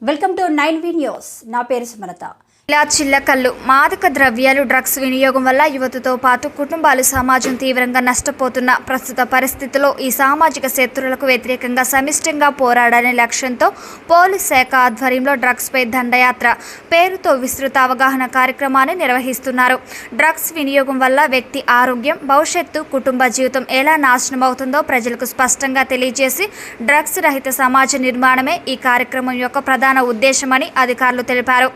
Welcome to 9V news. నా పేరు సుమలత. ఇలా చిల్లకల్లు మాదక ద్రవ్యాలు డ్రగ్స్ వినియోగం వల్ల యువతతో పాటు కుటుంబాలు సమాజం తీవ్రంగా నష్టపోతున్న ప్రస్తుత పరిస్థితిలో ఈ సామాజిక శత్రువులకు వ్యతిరేకంగా సమిష్టిగా పోరాడనే లక్ష్యంతో పోలీస్ శాఖ ఆధ్వర్యంలో డ్రగ్స్ పై దండయాత్ర పేరుతో విస్తృత అవగాహన కార్యక్రమాన్ని నిర్వహిస్తున్నారు. డ్రగ్స్ వినియోగం వల్ల వ్యక్తి ఆరోగ్యం, భవిష్యత్తు, కుటుంబ జీవితం ఎలా నాశనమవుతుందో ప్రజలకు స్పష్టంగా తెలియజేసి డ్రగ్స్ రహిత సమాజ నిర్మాణమే ఈ కార్యక్రమం యొక్క ప్రధాన ఉద్దేశమని అధికారులు తెలిపారు.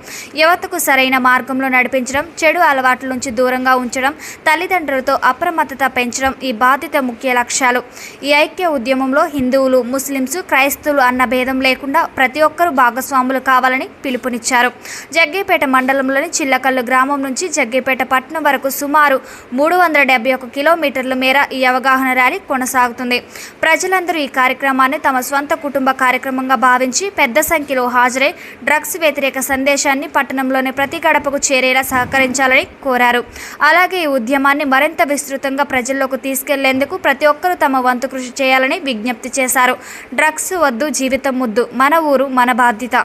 యువతకు సరైన మార్గంలో నడిపించడం, చెడు అలవాట్ల నుంచి దూరంగా ఉంచడం, తల్లిదండ్రులతో అప్రమత్తత పెంచడం ఈ బాధ్యత ముఖ్య లక్ష్యాలు. ఈ ఐక్య ఉద్యమంలో హిందువులు, ముస్లింస్, క్రైస్తవులు అన్న భేదం లేకుండా ప్రతి ఒక్కరూ భాగస్వాములు కావాలని పిలుపునిచ్చారు. జగ్గైపేట మండలంలోని చిల్లకల్లు గ్రామం నుంచి జగ్గైపేట పట్టణం వరకు సుమారు 371 కిలోమీటర్ల మేర ఈ అవగాహన ర్యాలీ కొనసాగుతుంది. ప్రజలందరూ ఈ కార్యక్రమాన్ని తమ స్వంత కుటుంబ కార్యక్రమంగా భావించి పెద్ద సంఖ్యలో హాజరై డ్రగ్స్ వ్యతిరేక సందేశాన్ని పట్టణంలోని ప్రతి గడపకు చేరేలా సహకరించాలని కోరారు. అలాగే ఈ ఉద్యమాన్ని మరింత విస్తృతంగా ప్రజల్లోకి తీసుకెళ్లేందుకు ప్రతి ఒక్కరూ తమ వంతు కృషి చేయాలని విజ్ఞప్తి చేశారు. డ్రగ్స్ వద్దు, జీవితం ముద్దు, మన ఊరు మన బాధ్యత.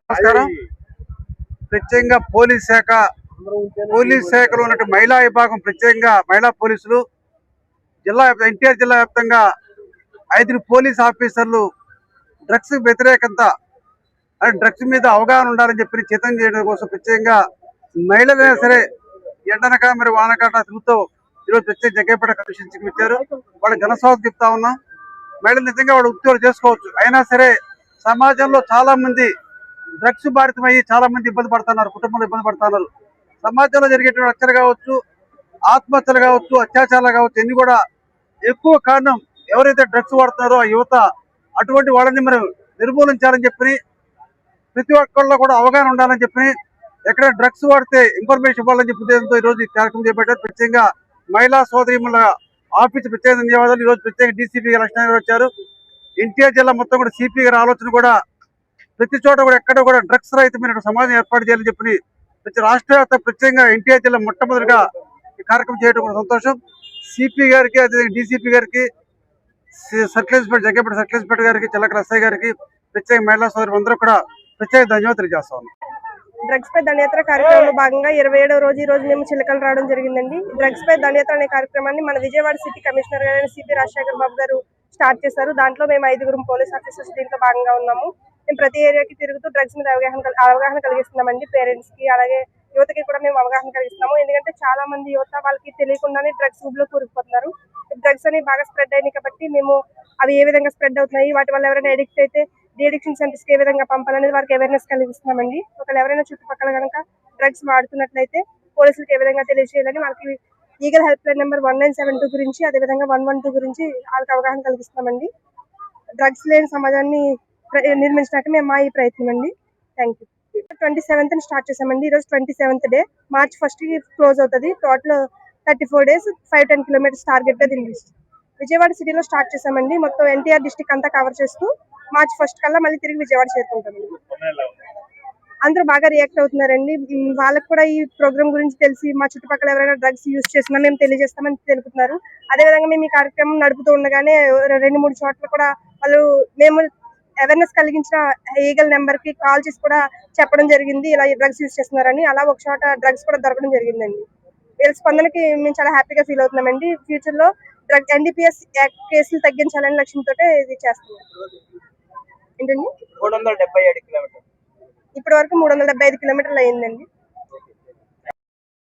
ప్రత్యేకంగా పోలీస్ శాఖలో ఉన్నట్టు మహిళా విభాగం, ప్రత్యేకంగా మహిళా పోలీసులు ఎన్టీఆర్ జిల్లా వ్యాప్తంగా 5 పోలీస్ ఆఫీసర్లు డ్రగ్స్ వ్యతిరేకత, డ్రగ్స్ మీద అవగాహన ఉండాలని చెప్పి చైతన్యం చేయడం కోసం ప్రత్యేకంగా మహిళలైనా సరే ఎండనక మరి వానకాట తిరుగుతూ ఈరోజు ప్రత్యేక జగ్గైపేట కమిషన్కి వచ్చారు. వాళ్ళు ఘనస్వాగతం చెప్తా ఉన్నాం. మహిళలు నిజంగా వాళ్ళు ఉద్యోగాలు చేసుకోవచ్చు. అయినా సరే సమాజంలో చాలా మంది డ్రగ్స్ బారితమయ్యి చాలా మంది ఇబ్బంది పడుతున్నారు, కుటుంబంలో ఇబ్బంది పడుతున్నారు. సమాజంలో జరిగేటువంటి హత్యలు కావచ్చు, ఆత్మహత్యలు కావచ్చు, అత్యాచారాలు కావచ్చు, ఇన్ని కూడా ఎక్కువ కారణం ఎవరైతే డ్రగ్స్ వాడుతున్నారో ఆ యువత. అటువంటి వాళ్ళని మనం నిర్మూలించాలని చెప్పి ప్రతి ఒక్కళ్ళు కూడా అవగాహన ఉండాలని చెప్పి ఎక్కడ డ్రగ్స్ వాడితే ఇన్ఫర్మేషన్ ఇవ్వాలని చెప్పి ఉద్దేశంతో ఈరోజు ఈ కార్యక్రమం చేపట్టారు. ప్రత్యేకంగా మహిళా సోదరిముల ఆఫీసు ప్రత్యేక ధన్యవాదాలు. ఈరోజు ప్రత్యేక డీసీపీ గారు లక్ష్మణ్ గారు వచ్చారు. ఎన్టీఆర్ జిల్లా మొత్తం కూడా సిపి గారి ఆలోచన కూడా ప్రతి చోట కూడా ఎక్కడ కూడా డ్రగ్స్ రహితమైన సమాజం ఏర్పాటు చేయాలని చెప్పి ప్రతి రాష్ట్ర వ్యాప్త ప్రత్యేకంగా ఎన్టీఆర్ జిల్లా మొట్టమొదటిగా ఈ కార్యక్రమం చేయడం కూడా సంతోషం. సిపి గారికి, అదే డీసీపీ గారికి, circle inspector Jaggayyapeta circle inspector గారికి, చిల్లకల ఎస్ఐ గారికి, ప్రత్యేక మహిళా సోదరు అందరూ కూడా ప్రత్యేక ధన్యవాదాలు తెలియజేస్తా ఉన్నాం. డ్రగ్స్ పై దండయాత్ర కార్యక్రమంలో భాగంగా 27వ రోజు ఈ రోజు మేము చిల్లకలు రావడం జరిగిందండి. డ్రగ్స్ పై దండయాత్ర అనే కార్యక్రమాన్ని మన విజయవాడ సిటీ కమిషనర్ గారు సిపి రాజశేఖర్ బాబు గారు స్టార్ట్ చేశారు. దాంట్లో మేము 5 పోలీస్ ఆఫీసర్స్ దీంట్లో భాగంగా ఉన్నాము. మేము ప్రతి ఏరియాకి తిరుగుతూ డ్రగ్స్ మీద అవగాహన కలిగిస్తున్నామండి. పేరెంట్స్ కి అలాగే యువతకి కూడా మేము అవగాహన కలిగిస్తున్నాము. ఎందుకంటే చాలా మంది యువత వాళ్ళకి తెలియకుండానే డ్రగ్స్ ఊబిలో కూరుకుపోతున్నారు. డ్రగ్స్ అనేవి బాగా స్ప్రెడ్ అయినాయి కాబట్టి మేము అవి ఏ విధంగా స్ప్రెడ్ అవుతున్నాయి, వాటి వల్ల ఎవరైనా అడిక్ట్ అయితే డిఅడిక్షన్ సెంటర్స్ కి ఏ విధంగా పంపాలనేది వారికి అవేర్నెస్ కలిగిస్తున్నామండి. ఒకవేళ ఎవరైనా చుట్టుపక్కల కనుక డ్రగ్స్ వాడుతున్నట్లయితే పోలీసులకు ఏ విధంగా తెలియజేయాలని వాళ్ళకి లీగల్ హెల్ప్ లైన్ నెంబర్ 1972 గురించి, అదేవిధంగా 112 గురించి వాళ్ళకి అవగాహన కలిగిస్తున్నామండి. డ్రగ్స్ లేని సమాజాన్ని నిర్మించడానికి మేము మా ఈ ప్రయత్నం అండి. Thank you. 27th స్టార్ట్ చేసామండి. ఈరోజు 27th డే. March 1st కి క్లోజ్ అవుతుంది. టోటల్ 34 days 5-10 kilometers టార్గెట్ గా దీన్ని విజయవాడ సిటీలో స్టార్ట్ చేసామండి. మొత్తం ఎన్టీఆర్ డిస్ట్రిక్ట్ అంతా కవర్ చేస్తూ March 1st కల్లా మళ్ళీ తిరిగి విజయవాడ చేరుకుంటామండి. అందరూ బాగా రియాక్ట్ అవుతున్నారండి. వాళ్ళకి కూడా ఈ ప్రోగ్రామ్ గురించి తెలిసి మా చుట్టుపక్కల ఎవరైనా డ్రగ్స్ యూజ్ చేసినా మేము తెలియజేస్తామని తెలుపుతున్నారు. అదేవిధంగా మేము ఈ కార్యక్రమం నడుపుతూ ఉండగానే 2-3 చోట్ల కూడా వాళ్ళు మేము అవేర్నెస్ కలిగించిన ఈగల్ నెంబర్ కి కాల్ చేసి కూడా చెప్పడం జరిగింది, ఇలా డ్రగ్స్ యూజ్ చేస్తున్నారని. అలా ఒక చోట డ్రగ్స్ కూడా దొరకడం జరిగిందండి. వీళ్ళ స్పందనకి మేము చాలా హ్యాపీగా ఫీల్ అవుతున్నామండి. ఫ్యూచర్ లో NDPS కేసులు తగ్గించాలని లక్ష్యంతో ఇది చేస్తున్నాం. ఏంటండి, 377 కిలోమీటర్లు ఇప్పటి వరకు 375 కిలోమీటర్లు అయిందండి.